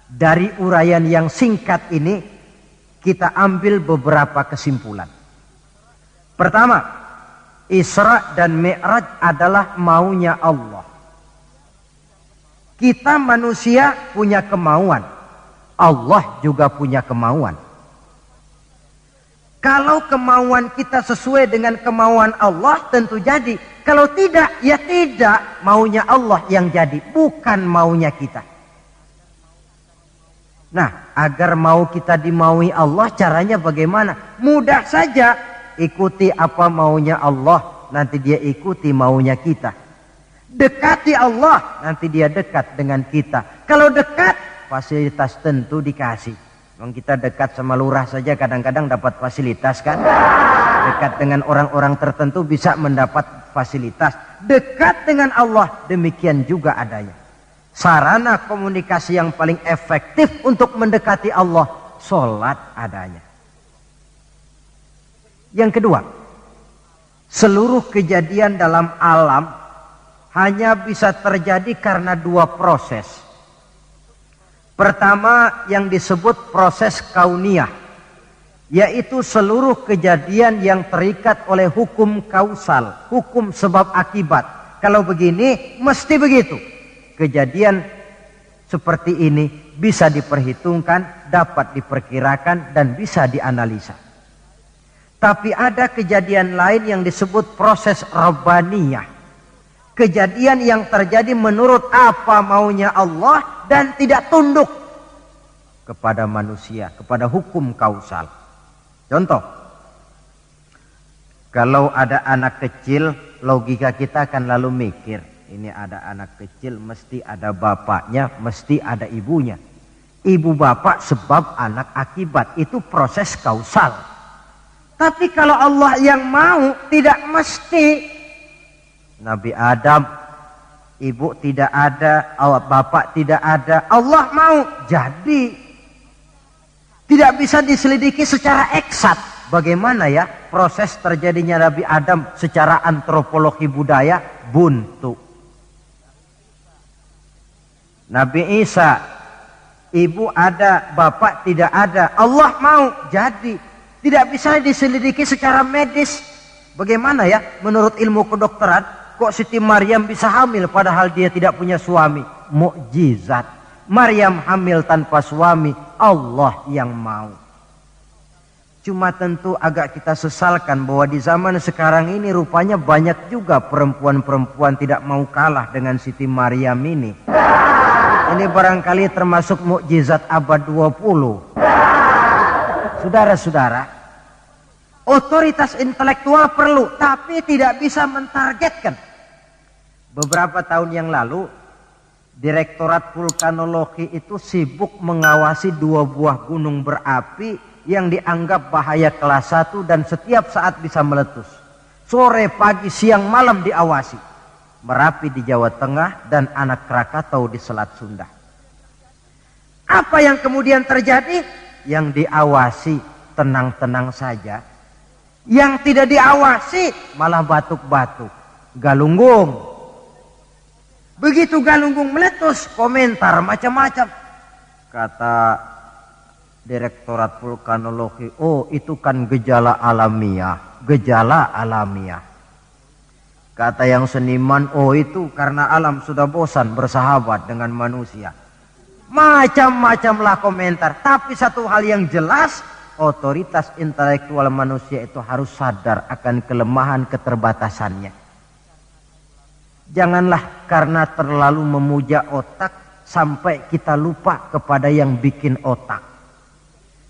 dari uraian yang singkat ini kita ambil beberapa kesimpulan. Pertama, Isra dan Mi'raj adalah maunya Allah. Kita manusia punya kemauan, Allah juga punya kemauan. Kalau kemauan kita sesuai dengan kemauan Allah, tentu jadi. Kalau tidak, ya tidak, maunya Allah yang jadi, bukan maunya kita. Nah, agar mau kita dimaui Allah, caranya bagaimana? Mudah saja, ikuti apa maunya Allah, nanti dia ikuti maunya kita. Dekati Allah, nanti dia dekat dengan kita. Kalau dekat, fasilitas tentu dikasih. Memang kita dekat sama lurah saja kadang-kadang dapat fasilitas kan? Dekat dengan orang-orang tertentu bisa mendapat fasilitas. Dekat dengan Allah, demikian juga adanya. Sarana komunikasi yang paling efektif untuk mendekati Allah, sholat adanya. Yang kedua, seluruh kejadian dalam alam hanya bisa terjadi karena dua proses. Pertama yang disebut proses kauniyah, yaitu seluruh kejadian yang terikat oleh hukum kausal, hukum sebab akibat. Kalau begini, mesti begitu. Kejadian seperti ini bisa diperhitungkan, dapat diperkirakan, dan bisa dianalisa. Tapi ada kejadian lain yang disebut proses rabbaniyah. Kejadian yang terjadi menurut apa maunya Allah dan tidak tunduk kepada manusia, kepada hukum kausal. Contoh, kalau ada anak kecil, logika kita akan lalu mikir, ini ada anak kecil, mesti ada bapaknya, mesti ada ibunya. Ibu bapak sebab anak akibat, itu proses kausal. Tapi kalau Allah yang mau, tidak mesti. Nabi Adam, ibu tidak ada, bapak tidak ada, Allah mau, jadi. Tidak bisa diselidiki secara eksat. Bagaimana ya proses terjadinya Nabi Adam secara antropologi budaya? Buntu. Nabi Isa, ibu ada, bapak tidak ada, Allah mau, jadi. Tidak bisa diselidiki secara medis. Bagaimana ya menurut ilmu kedokteran? Kok Siti Maryam bisa hamil padahal dia tidak punya suami? Mukjizat. Maryam hamil tanpa suami, Allah yang mau. Cuma tentu agak kita sesalkan bahwa di zaman sekarang ini rupanya banyak juga perempuan-perempuan tidak mau kalah dengan Siti Maryam ini. Ini barangkali termasuk mukjizat abad 20. Saudara-saudara, otoritas intelektual perlu, tapi tidak bisa mentargetkan. Beberapa tahun yang lalu, Direktorat Vulkanologi itu sibuk mengawasi 2 buah gunung berapi yang dianggap bahaya kelas 1 dan setiap saat bisa meletus. Sore, pagi, siang, malam diawasi. Merapi di Jawa Tengah, dan Anak Krakatau di Selat Sunda. Apa yang kemudian terjadi? Yang diawasi tenang-tenang saja. Yang tidak diawasi malah batuk-batuk, galunggung. Begitu galunggung meletus, komentar macam-macam. Kata Direktorat Vulkanologi, oh itu kan gejala alamiah, gejala alamiah. Kata yang seniman, oh itu karena alam sudah bosan bersahabat dengan manusia. Macam-macamlah komentar. Tapi satu hal yang jelas, otoritas intelektual manusia itu harus sadar akan kelemahan keterbatasannya. Janganlah karena terlalu memuja otak sampai kita lupa kepada yang bikin otak.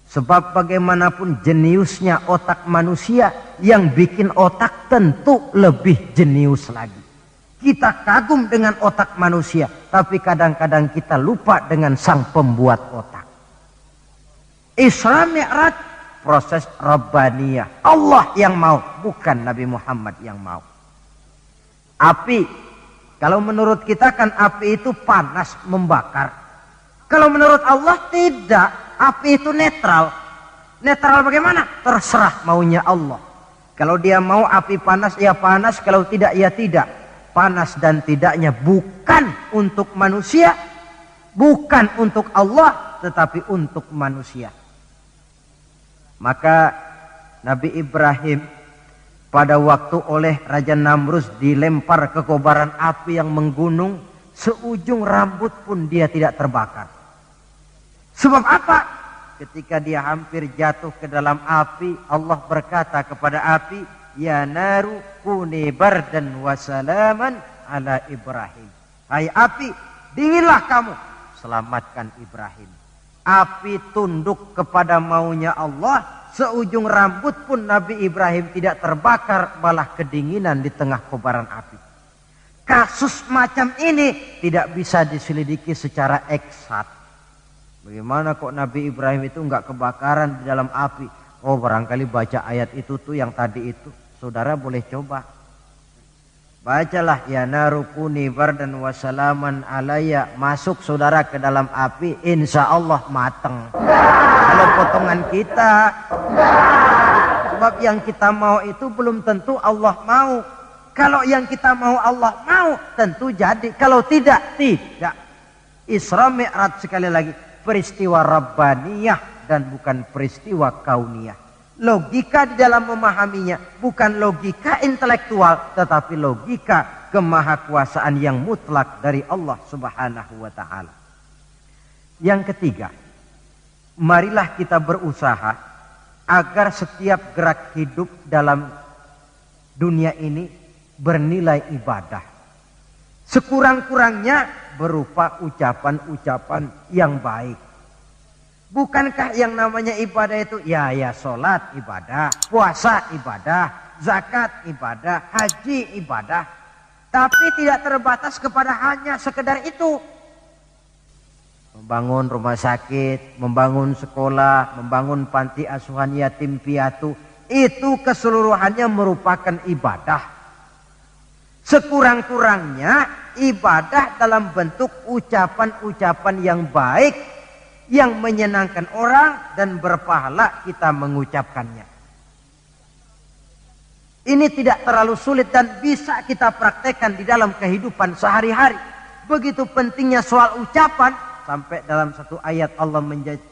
Sebab bagaimanapun jeniusnya otak manusia, yang bikin otak tentu lebih jenius lagi. Kita kagum dengan otak manusia, tapi kadang-kadang kita lupa dengan sang pembuat otak. Isra Mi'raj proses Rabbaniyah. Allah yang mau, bukan Nabi Muhammad yang mau. Api, kalau menurut kita kan api itu panas, membakar. Kalau menurut Allah tidak, api itu netral. Netral bagaimana? Terserah maunya Allah. Kalau dia mau api panas, ya panas. Kalau tidak, ya tidak. Panas dan tidaknya bukan untuk manusia, bukan untuk Allah, tetapi untuk manusia. Maka Nabi Ibrahim pada waktu oleh Raja Namrus dilempar ke kobaran api yang menggunung, seujung rambut pun dia tidak terbakar. Sebab apa? Ketika dia hampir jatuh ke dalam api, Allah berkata kepada api, ya naru kuni bardan wa salaman ala Ibrahim. Hai api, dinginlah kamu, selamatkan Ibrahim. Api tunduk kepada maunya Allah, seujung rambut pun Nabi Ibrahim tidak terbakar, malah kedinginan di tengah kobaran api. Kasus macam ini tidak bisa diselidiki secara eksat. Bagaimana kok Nabi Ibrahim itu enggak kebakaran di dalam api? Oh, barangkali baca ayat itu tuh yang tadi itu. Saudara boleh coba. Bacalah ya narukuni bardan wasalaman alaya. Masuk saudara ke dalam api, insya Allah mateng. Kalau potongan kita. Sebab yang kita mau itu belum tentu Allah mau. Kalau yang kita mau Allah mau, tentu jadi. Kalau tidak, tidak. Isra Mi'raj sekali lagi. Peristiwa Rabbaniyah dan bukan peristiwa kauniyah. Logika di dalam memahaminya bukan logika intelektual, tetapi logika kemahakuasaan yang mutlak dari Allah Subhanahu wa ta'ala. Yang ketiga, marilah kita berusaha agar setiap gerak hidup dalam dunia ini bernilai ibadah. Sekurang-kurangnya berupa ucapan-ucapan yang baik. Bukankah yang namanya ibadah itu ya sholat ibadah, puasa ibadah, zakat ibadah, haji ibadah. Tapi tidak terbatas kepada hanya sekedar itu. Membangun rumah sakit, membangun sekolah, membangun panti asuhan yatim piatu, itu keseluruhannya merupakan ibadah. Sekurang-kurangnya ibadah dalam bentuk ucapan-ucapan yang baik, yang menyenangkan orang dan berpahala kita mengucapkannya. Ini tidak terlalu sulit dan bisa kita praktekkan di dalam kehidupan sehari-hari. Begitu pentingnya soal ucapan, sampai dalam satu ayat Allah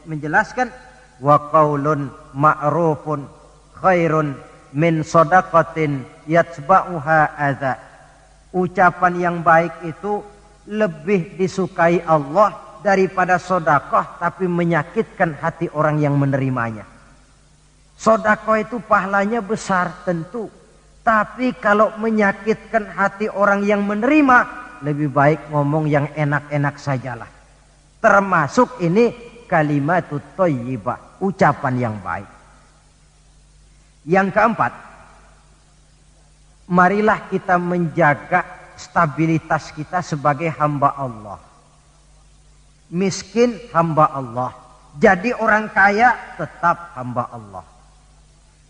menjelaskan, wa qaulun ma'rufun khairun min shadaqatin yatba'uha adza. Ucapan yang baik itu lebih disukai Allah daripada sedekah tapi menyakitkan hati orang yang menerimanya. Sedekah itu pahalanya besar tentu, tapi kalau menyakitkan hati orang yang menerima, lebih baik ngomong yang enak-enak sajalah. Termasuk ini kalimatut thayyibah, ucapan yang baik. Yang keempat, marilah kita menjaga stabilitas kita sebagai hamba Allah. Miskin hamba Allah. Jadi orang kaya tetap hamba Allah.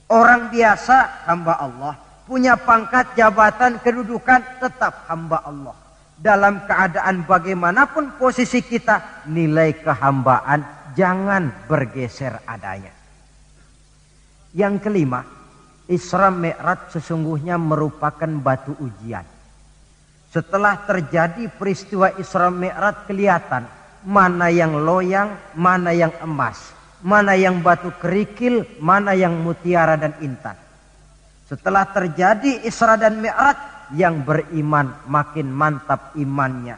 Orang biasa hamba Allah. punya pangkat, jabatan, kedudukan, tetap hamba Allah. Dalam keadaan bagaimanapun posisi kita, nilai kehambaan jangan bergeser adanya. Yang kelima, Isra Mi'raj sesungguhnya merupakan batu ujian. Setelah terjadi peristiwa Isra Mi'raj, kelihatan mana yang loyang, mana yang emas, mana yang batu kerikil, mana yang mutiara dan intan. Setelah terjadi Isra dan Mi'raj, yang beriman makin mantap imannya,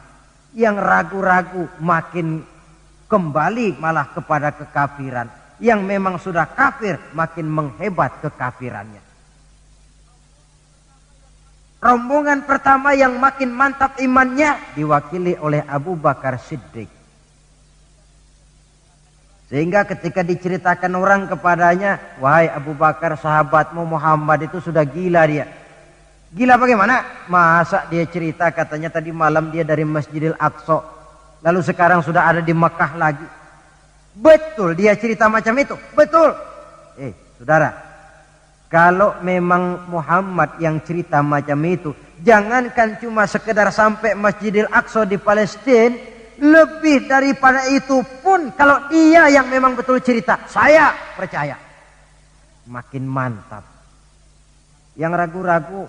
yang ragu-ragu makin kembali malah kepada kekafiran, yang memang sudah kafir makin menghebat kekafirannya. Rombongan pertama yang makin mantap imannya diwakili oleh Abu Bakar Siddiq. Sehingga ketika diceritakan orang kepadanya, wahai Abu Bakar, sahabatmu Muhammad itu sudah gila dia. Gila bagaimana? Masa dia cerita katanya tadi malam dia dari Masjidil Aqsa, lalu sekarang sudah ada di Mekah lagi. Betul dia cerita macam itu? Betul. Saudara, kalau memang Muhammad yang cerita macam itu, jangankan cuma sekedar sampai Masjidil Aqsa di Palestina, lebih daripada itu pun kalau dia yang memang betul cerita, saya percaya. Makin mantap. Yang ragu-ragu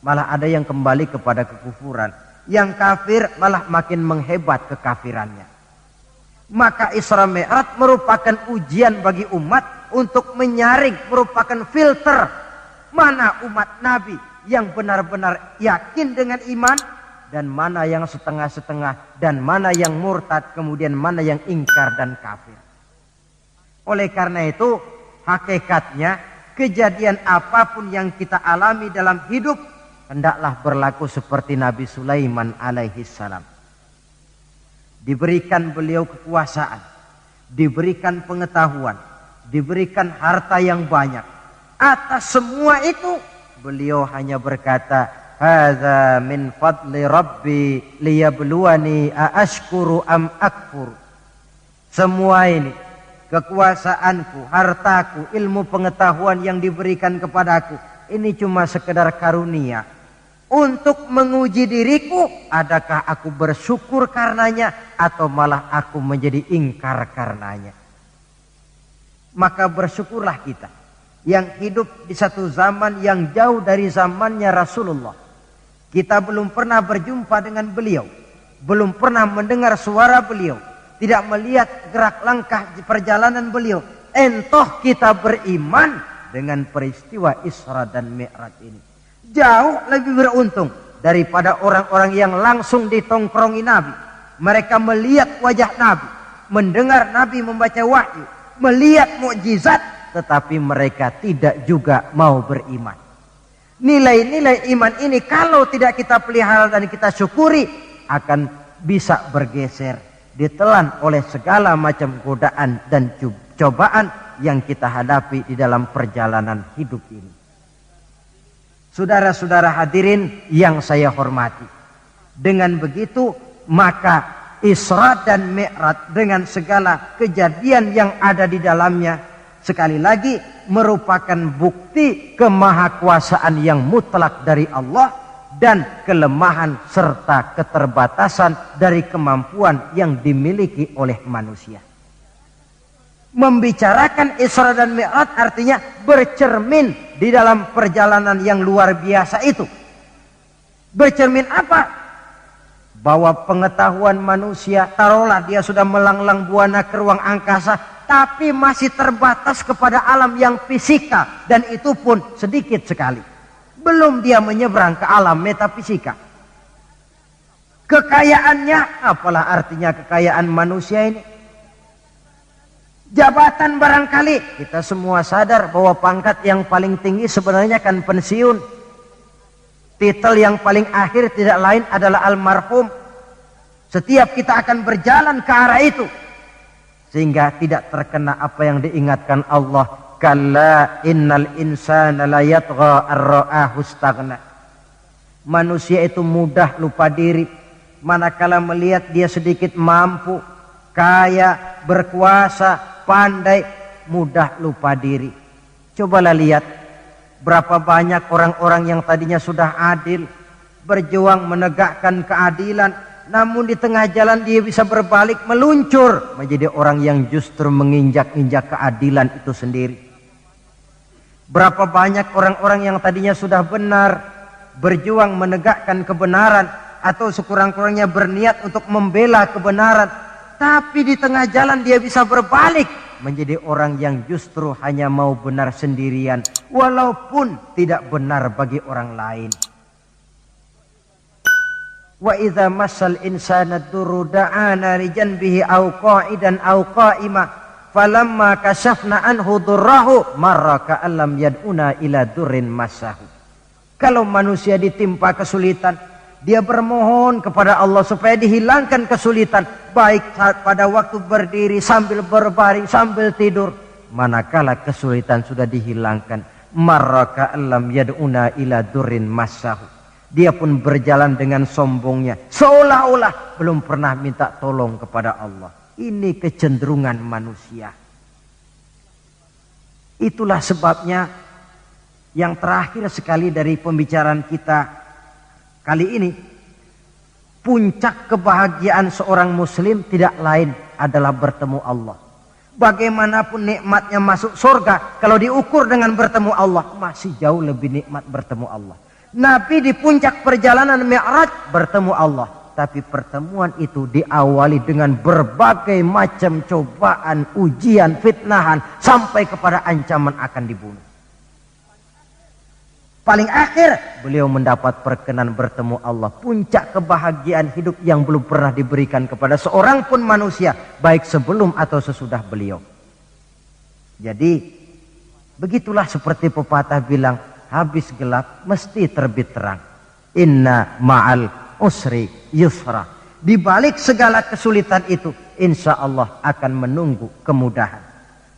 malah ada yang kembali kepada kekufuran. Yang kafir malah makin menghebat kekafirannya. Maka Isra Mi'raj merupakan ujian bagi umat untuk menyaring, merupakan filter mana umat Nabi yang benar-benar yakin dengan iman, dan mana yang setengah-setengah, dan mana yang murtad, kemudian mana yang ingkar dan kafir. Oleh karena itu, hakikatnya kejadian apapun yang kita alami dalam hidup hendaklah berlaku seperti Nabi Sulaiman alaihi salam. Diberikan beliau kekuasaan, diberikan pengetahuan, diberikan harta yang banyak. Atas semua itu beliau hanya berkata, hadza min fadli rabbi liyabluwani aashkuru am akfur. Semua ini, kekuasaanku, hartaku, ilmu pengetahuan yang diberikan kepadaku, ini cuma sekedar karunia untuk menguji diriku, adakah aku bersyukur karenanya atau malah aku menjadi ingkar karenanya. Maka bersyukurlah kita yang hidup di satu zaman yang jauh dari zamannya Rasulullah. Kita belum pernah berjumpa dengan beliau, belum pernah mendengar suara beliau, tidak melihat gerak langkah di perjalanan beliau. Entoh kita beriman dengan peristiwa Isra dan Mi'raj ini. Jauh lebih beruntung daripada orang-orang yang langsung ditongkrongi Nabi. Mereka melihat wajah Nabi, mendengar Nabi membaca wahyu, melihat mukjizat, tetapi mereka tidak juga mau beriman. Nilai-nilai iman ini kalau tidak kita pelihara dan kita syukuri, akan bisa bergeser, ditelan oleh segala macam godaan dan cobaan yang kita hadapi di dalam perjalanan hidup ini. Saudara-saudara hadirin yang saya hormati, dengan begitu maka Isra dan Mi'raj dengan segala kejadian yang ada di dalamnya sekali lagi merupakan bukti kemahakuasaan yang mutlak dari Allah dan kelemahan serta keterbatasan dari kemampuan yang dimiliki oleh manusia. Membicarakan Isra dan Mi'raj artinya bercermin di dalam perjalanan yang luar biasa itu. Bercermin apa? Bahwa pengetahuan manusia, taruhlah dia sudah melanglang buana ke ruang angkasa, tapi masih terbatas kepada alam yang fisika, dan itu pun sedikit sekali. Belum dia menyeberang ke alam metafisika. Kekayaannya, apalah artinya kekayaan manusia ini? Jabatan barangkali, kita semua sadar bahwa pangkat yang paling tinggi sebenarnya kan pensiun. Titel yang paling akhir tidak lain adalah almarhum. Setiap kita akan berjalan ke arah itu, sehingga tidak terkena apa yang diingatkan Allah, kalla innal insana la yatgha ar-ra'ahu istaghna. Manusia itu mudah lupa diri manakala melihat dia sedikit mampu, kaya, berkuasa, pandai, mudah lupa diri. Cobalah lihat Berapa banyak orang-orang yang tadinya sudah adil, berjuang menegakkan keadilan, namun di tengah jalan dia bisa berbalik meluncur menjadi orang yang justru menginjak-injak keadilan itu sendiri. Berapa banyak orang-orang yang tadinya sudah benar, berjuang menegakkan kebenaran, atau sekurang-kurangnya berniat untuk membela kebenaran, tapi di tengah jalan dia bisa berbalik menjadi orang yang justru hanya mau benar sendirian, walaupun tidak benar bagi orang lain. Wa idza massal insana durru da'ana li janbihi aw qa'idan aw qa'ima falamma kashafna anhu durrahu marra ka'allam yad'una ila durrin massahu. Kalau manusia ditimpa kesulitan, dia bermohon kepada Allah supaya dihilangkan kesulitan, baik pada waktu berdiri, sambil berbaring, sambil tidur. Manakala kesulitan sudah dihilangkan, marra ka'allam yad'una ila durrin massahu, dia pun berjalan dengan sombongnya, seolah-olah belum pernah minta tolong kepada Allah. Ini kecenderungan manusia. Itulah sebabnya yang terakhir sekali dari pembicaraan kita kali ini, puncak kebahagiaan seorang muslim tidak lain adalah bertemu Allah. Bagaimanapun nikmatnya masuk surga, kalau diukur dengan bertemu Allah, masih jauh lebih nikmat bertemu Allah. Nabi di puncak perjalanan Mi'raj bertemu Allah, tapi pertemuan itu diawali dengan berbagai macam cobaan, ujian, fitnahan, sampai kepada ancaman akan dibunuh. Paling akhir beliau mendapat perkenan bertemu Allah. Puncak kebahagiaan hidup yang belum pernah diberikan kepada seorang pun manusia, baik sebelum atau sesudah beliau. Jadi begitulah seperti pepatah bilang, habis gelap mesti terbit terang. Inna ma'al usri yusra. Di balik segala kesulitan itu, insya Allah akan menunggu kemudahan.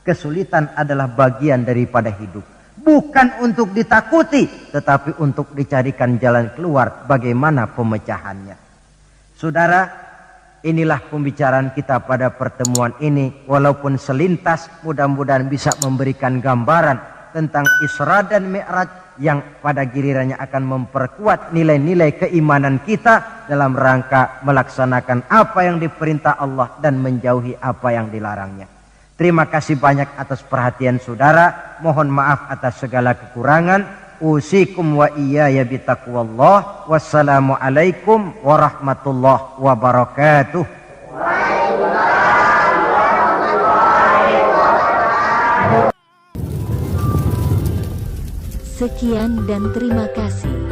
Kesulitan adalah bagian daripada hidup. Bukan untuk ditakuti, tetapi untuk dicarikan jalan keluar bagaimana pemecahannya. Saudara, inilah pembicaraan kita pada pertemuan ini. Walaupun selintas, mudah-mudahan bisa memberikan gambaran tentang Isra dan Mi'raj yang pada gilirannya akan memperkuat nilai-nilai keimanan kita dalam rangka melaksanakan apa yang diperintah Allah dan menjauhi apa yang dilarangnya. Terima kasih banyak atas perhatian saudara. Mohon maaf atas segala kekurangan. Usikum wa iyaya bitaqwallah. Wassalamualaikum warahmatullahi wabarakatuh. Sekian dan terima kasih.